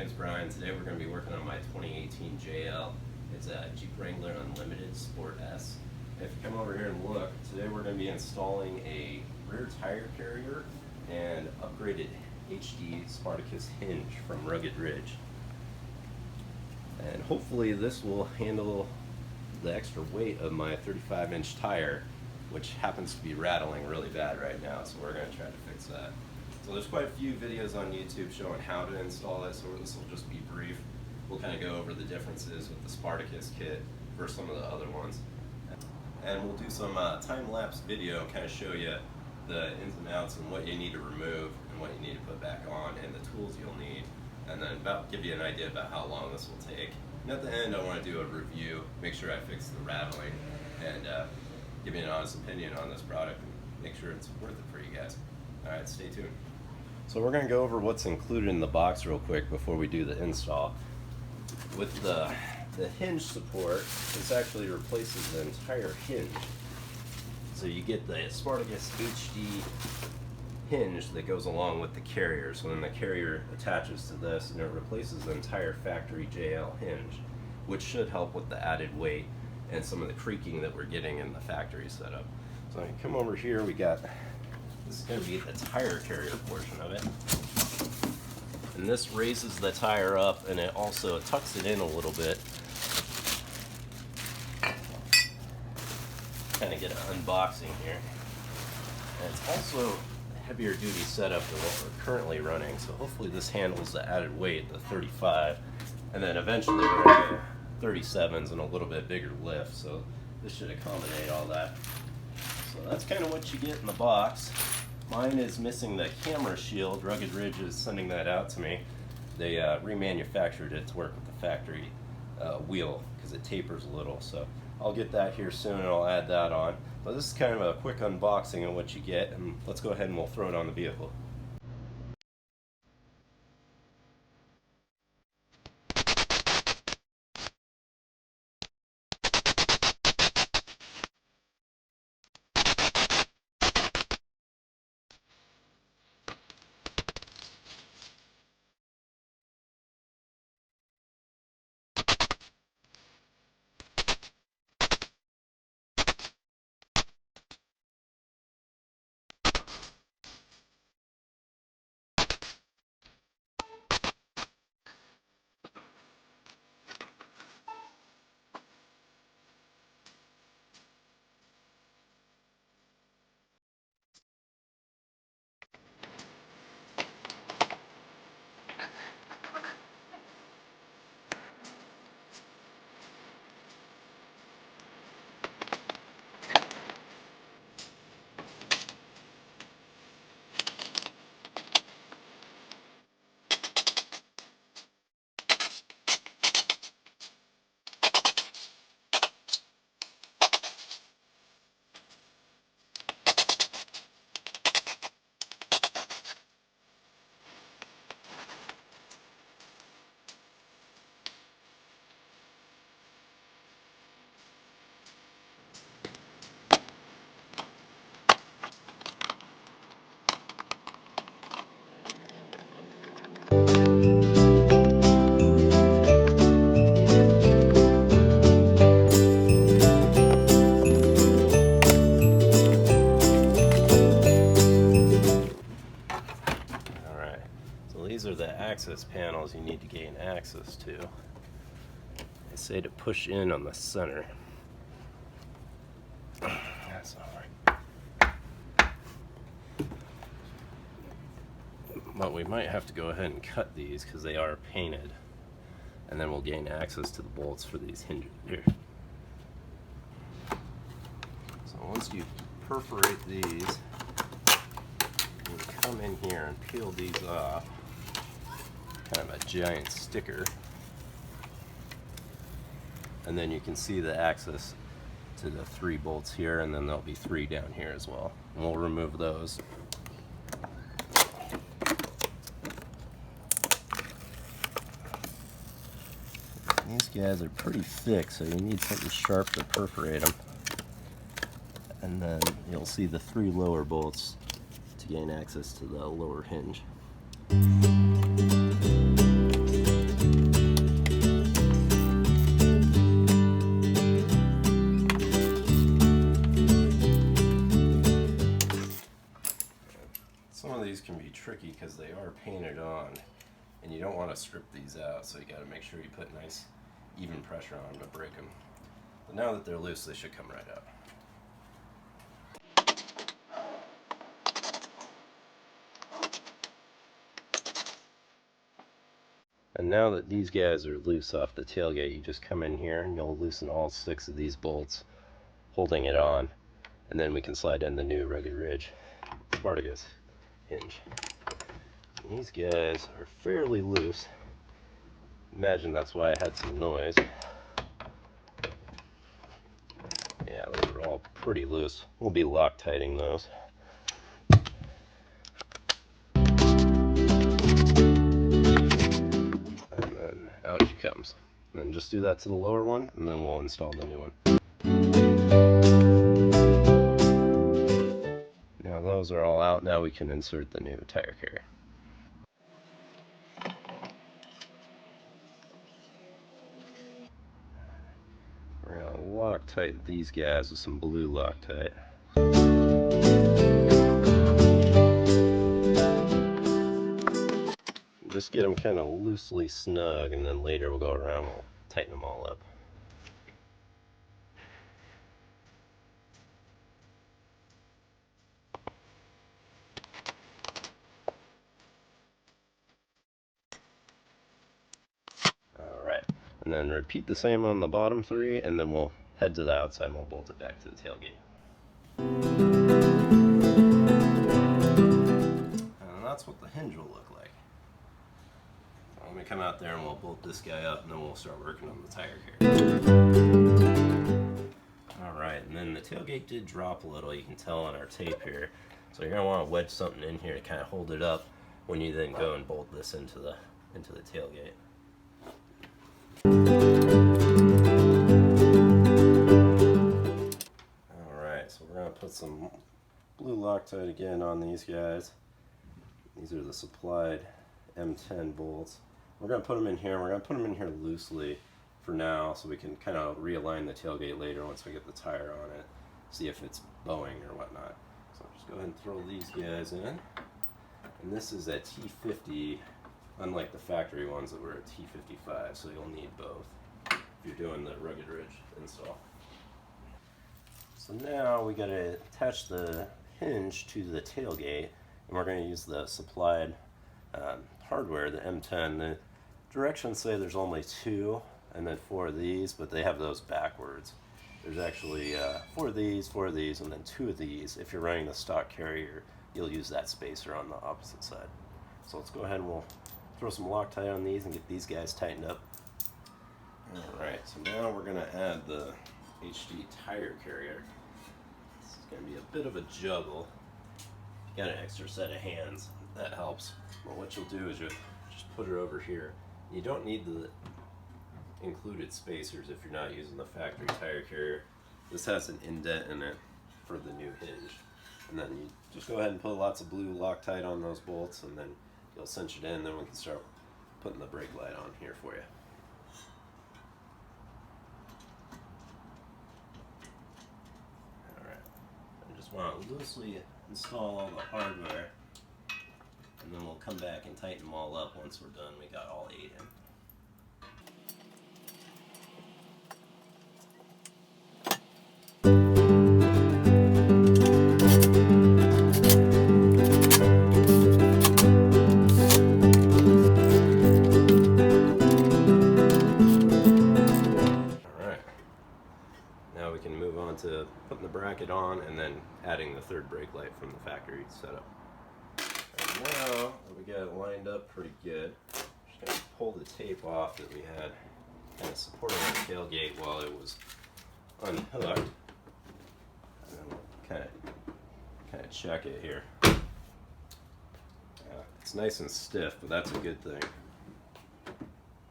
name's Brian. Today we're going to be working on my 2018 JL. It's a Jeep Wrangler Unlimited Sport S. If you come over here and look, today we're going to be installing a rear tire carrier and upgraded HD Spartacus hinge from Rugged Ridge. And hopefully this will handle the extra weight of my 35-inch tire, which happens to be rattling really bad right now, so we're going to try to fix that. So there's quite a few videos on YouTube showing how to install it, so this will just be brief. We'll kind of go over the differences with the Spartacus kit versus some of the other ones. And we'll do some time-lapse video, kind of show you the ins and outs and what you need to remove and what you need to put back on and the tools you'll need, and then give you an idea about how long this will take. And at the end I want to do a review, make sure I fix the rattling, and give you an honest opinion on this product and make sure it's worth it for you guys. Alright, stay tuned. So we're going to go over what's included in the box real quick before we do the install. With the hinge support, this actually replaces the entire hinge. So you get the Spartacus HD hinge that goes along with the carrier. So then the carrier attaches to this and it replaces the entire factory JL hinge, which should help with the added weight and some of the creaking that we're getting in the factory setup. So I come over here, we got, this is going to be the tire carrier portion of it. And this raises the tire up and it also tucks it in a little bit. Kind of get an unboxing here. And it's also a heavier duty setup than what we're currently running, so hopefully this handles the added weight, the 35, and then eventually we're going to 37s and a little bit bigger lift, so this should accommodate all that. So that's kind of what you get in the box. Mine is missing the camera shield. Rugged Ridge is sending that out to me. They remanufactured it to work with the factory wheel because it tapers a little, so I'll get that here soon and I'll add that on. But this is kind of a quick unboxing of what you get, and let's go ahead and we'll throw it on the vehicle. These are the access panels you need to gain access to. They say to push in on the center. That's not right. But we might have to go ahead and cut these because they are painted. And then we'll gain access to the bolts for these hinges here. So once you perforate these, you come in here and peel these off. Kind of a giant sticker, and then you can see the access to the 3 bolts here, and then there'll be 3 down here as well, and we'll remove those. These guys are pretty thick, so you need something sharp to perforate them, and then you'll see the 3 lower bolts to gain access to the lower hinge. Some of these can be tricky because they are painted on, and you don't want to strip these out, so you got to make sure you put nice even pressure on them to break them. But now that they're loose, they should come right out. And now that these guys are loose off the tailgate, you just come in here and you'll loosen all 6 of these bolts, holding it on, and then we can slide in the new Rugged Ridge Spartacus hinge. And these guys are fairly loose. Imagine that's why I had some noise. Yeah, those are all pretty loose. We'll be Loctiting those. And then out she comes. And then just do that to the lower one, and then we'll install the new one. Now those are all out. Now we can insert the new tire carrier. We're going to Loctite these guys with some blue Loctite. Just get them kind of loosely snug, and then later we'll go around and we'll tighten them all up. Alright, and then repeat the same on the bottom 3, and then we'll head to the outside and we'll bolt it back to the tailgate. And that's what the hinge will look like. So let me come out there and we'll bolt this guy up, and then we'll start working on the tire carrier. Alright, and then the tailgate did drop a little, you can tell on our tape here. So you're going to want to wedge something in here to kind of hold it up when you then go and bolt this into the tailgate. Alright, so we're going to put some blue Loctite again on these guys. These are the supplied M10 bolts. We're going to put them in here, and we're going to put them in here loosely for now so we can kind of realign the tailgate later once we get the tire on it, see if it's bowing or whatnot. So just go ahead and throw these guys in. And this is a T50, unlike the factory ones that were a T55, so you'll need both if you're doing the Rugged Ridge install. So now we got to attach the hinge to the tailgate, and we're going to use the supplied hardware, the M10. The directions say there's only 2 and then 4 of these, but they have those backwards. There's actually 4 of these, and then 2 of these. If you're running the stock carrier, you'll use that spacer on the opposite side. So let's go ahead and we'll throw some Loctite on these and get these guys tightened up. Alright, so now we're going to add the HD tire carrier. This is going to be a bit of a juggle. You got an extra set of hands, that helps. But what you'll do is you'll just put it over here. You don't need the included spacers if you're not using the factory tire carrier. This has an indent in it for the new hinge. And then you just go ahead and put lots of blue Loctite on those bolts, and then you'll cinch it in, then we can start putting the brake light on here for you. Alright, I just want to loosely install all the hardware, and then we'll come back and tighten them all up once we're done. We got all 8 in. To putting the bracket on and then adding the 3rd brake light from the factory setup. And now that we got it lined up pretty good, just going to pull the tape off that we had kind of supporting the tailgate while it was unhooked. And then we'll kind of check it here. It's nice and stiff, but that's a good thing.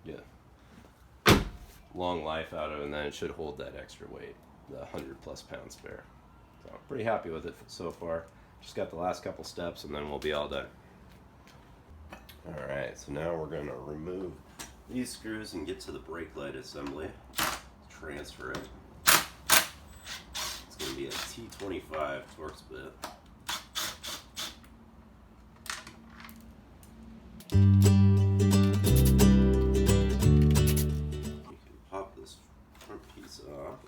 Yeah, long life out of it, and then it should hold that extra weight, the 100+ pound spare. So I'm pretty happy with it so far. Just got the last couple steps and then we'll be all done. Alright, so now we're going to remove these screws and get to the brake light assembly. Transfer it. It's going to be a T25 Torx bit. Pop this front piece off.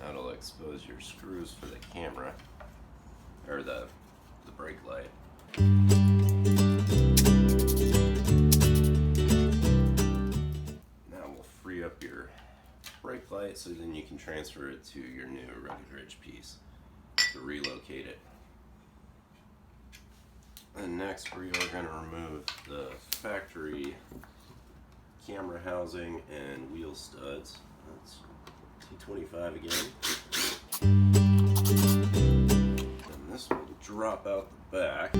That'll expose your screws for the camera, or the brake light. Now we'll free up your brake light so then you can transfer it to your new Rugged Ridge piece to relocate it. And next we are going to remove the factory camera housing and wheel studs. That's T25 again. And this will drop out the back.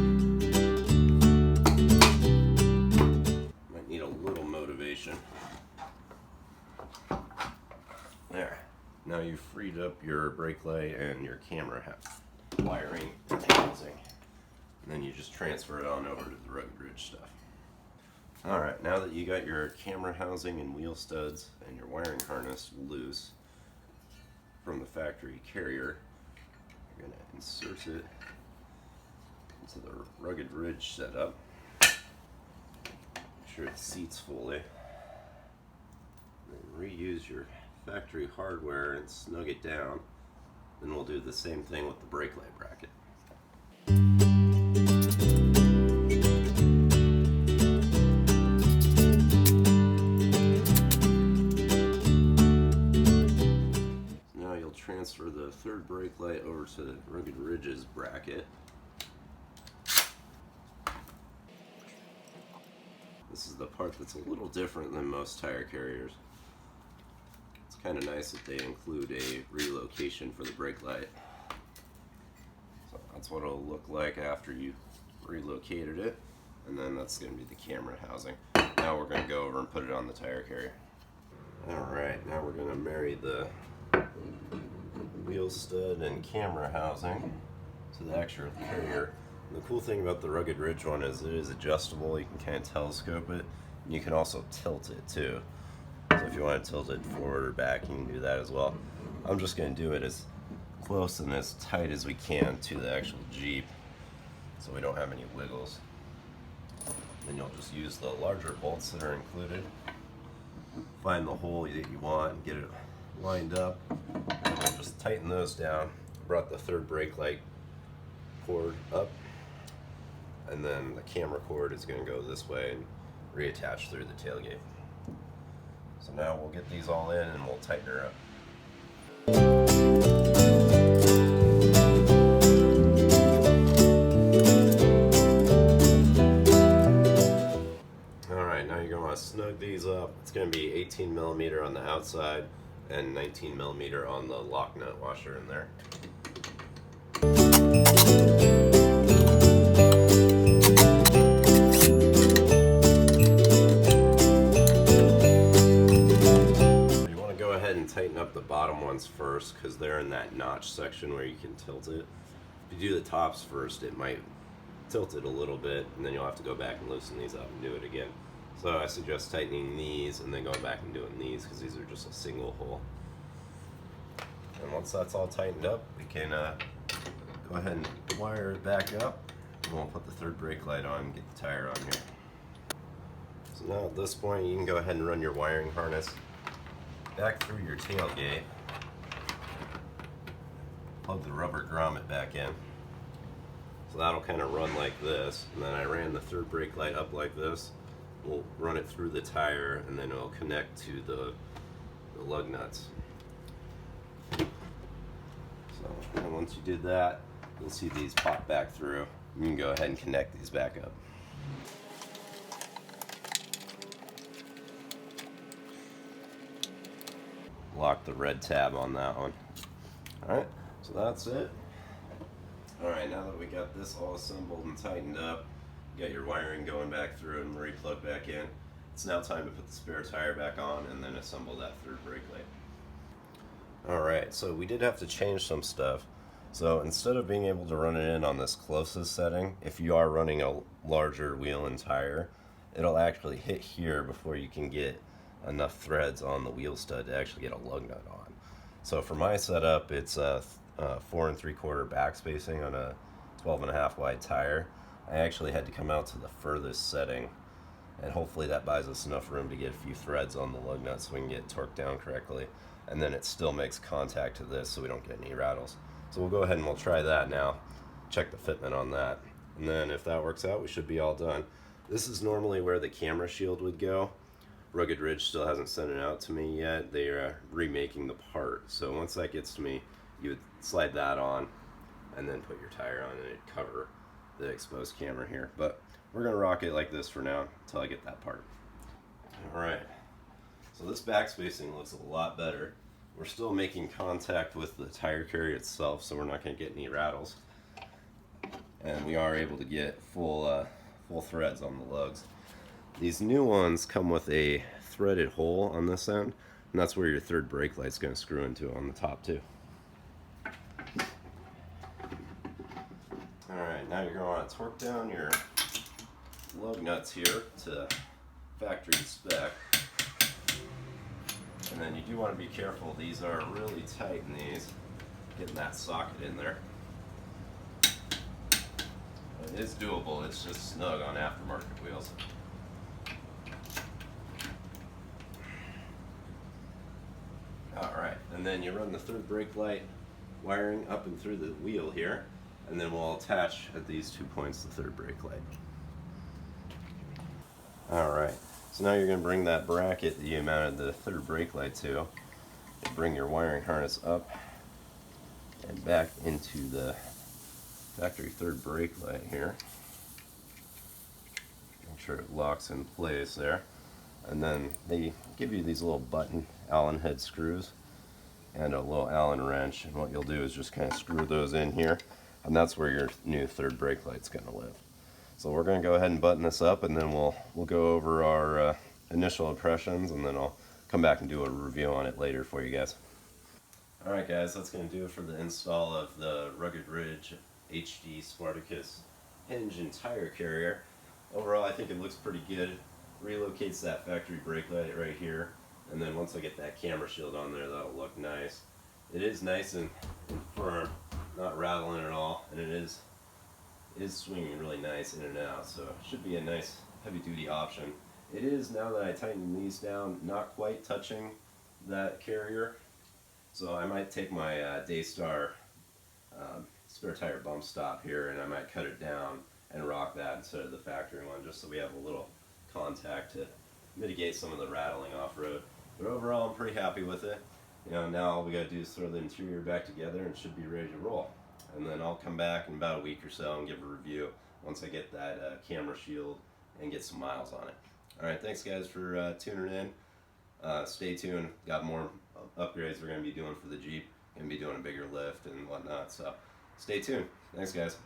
Might need a little motivation. There. Now you've freed up your brake light and your camera wiring and housing. And then you just transfer it on over to the Rugged Ridge stuff. Alright, now that you got your camera housing and wheel studs and your wiring harness loose from the factory carrier, you're going to insert it into the Rugged Ridge setup. Make sure it seats fully. Then reuse your factory hardware and snug it down. Then we'll do the same thing with the brake light bracket. Now you'll transfer the third brake light over to the Rugged Ridge's bracket. This is the part that's a little different than most tire carriers. It's kind of nice that they include a relocation for the brake light. So that's what it'll look like after you relocated it, and then that's going to be the camera housing. Now we're going to go over and put it on the tire carrier. Alright, now we're going to marry the wheel stud and camera housing to the actual carrier. And the cool thing about the Rugged Ridge one is it is adjustable. You can kind of telescope it, and you can also tilt it too. So if you want to tilt it forward or back, you can do that as well. I'm just going to do it as close and as tight as we can to the actual Jeep so we don't have any wiggles. Then you'll just use the larger bolts that are included. Find the hole that you want and get it lined up. And then just tighten those down. Brought the third brake light cord up, and then the camera cord is going to go this way and reattach through the tailgate. So now we'll get these all in and we'll tighten her up. Alright, now you're going to want to snug these up. It's going to be 18 millimeter on the outside and 19 millimeter on the lock nut washer in there. Tighten up the bottom ones first because they're in that notch section where you can tilt it. If you do the tops first, it might tilt it a little bit, and then you'll have to go back and loosen these up and do it again. So I suggest tightening these and then going back and doing these because these are just a single hole. And once that's all tightened up, we can go ahead and wire it back up, and we'll put the third brake light on and get the tire on here. So now at this point, you can go ahead and run your wiring harness back through your tailgate, plug the rubber grommet back in. So that'll kind of run like this, and then I ran the third brake light up like this. We'll run it through the tire, and then it'll connect to the lug nuts. So and once you did that, you'll see these pop back through. You can go ahead and connect these back up. Lock the red tab on that one. Alright, so that's it. Alright, now that we got this all assembled and tightened up, you got your wiring going back through and re-plug back in, it's now time to put the spare tire back on and then assemble that third brake light. Alright, so we did have to change some stuff. So instead of being able to run it in on this closest setting, if you are running a larger wheel and tire, it'll actually hit here before you can get enough threads on the wheel stud to actually get a lug nut on. So for my setup, it's a 4 3/4 back spacing on a 12.5 wide tire. I actually had to come out to the furthest setting, and hopefully that buys us enough room to get a few threads on the lug nuts so we can get torqued down correctly. And then it still makes contact to this so we don't get any rattles. So we'll go ahead and we'll try that now. Check the fitment on that. And then if that works out, we should be all done. This is normally where the camera shield would go. Rugged Ridge still hasn't sent it out to me yet. They are remaking the part. So once that gets to me, you would slide that on and then put your tire on and it'd cover the exposed camera here. But we're gonna rock it like this for now until I get that part. All right, so this back spacing looks a lot better. We're still making contact with the tire carrier itself, so we're not gonna get any rattles. And we are able to get full threads on the lugs. These new ones come with a threaded hole on this end, and that's where your third brake light's going to screw into on the top too. Alright, now you're going to want to torque down your lug nuts here to factory spec. And then you do want to be careful, these are really tight in these, getting that socket in there. It is doable, it's just snug on aftermarket wheels. Alright, and then you run the third brake light wiring up and through the wheel here, and then we'll attach at these 2 points the third brake light. Alright, so now you're going to bring that bracket that you mounted the third brake light to, bring your wiring harness up and back into the factory third brake light here. Make sure it locks in place there. And then they give you these little button Allen head screws and a little Allen wrench, and what you'll do is just kind of screw those in here, and that's where your new third brake light's going to live. So we're going to go ahead and button this up, and then we'll go over our initial impressions, and then I'll come back and do a review on it later for you guys. Alright guys, that's going to do it for the install of the Rugged Ridge HD Spartacus hinge and tire carrier. Overall I think it looks pretty good. Relocates that factory brake light right here, and then once I get that camera shield on there, that'll look nice. It is nice and firm, not rattling at all, and it is swinging really nice in and out, so it should be a nice heavy duty option. It is, now that I tighten these down, not quite touching that carrier, so I might take my Daystar spare tire bump stop here and I might cut it down and rock that instead of the factory one, just so we have a little contact to mitigate some of the rattling off-road. But overall I'm pretty happy with it. You know, now all we gotta do is throw the interior back together and it should be ready to roll. And then I'll come back in about a week or so and give a review once I get that camera shield and get some miles on it. Alright, thanks guys for tuning in. Stay tuned, got more upgrades we're going to be doing for the Jeep. Going to be doing a bigger lift and whatnot, so stay tuned. Thanks guys.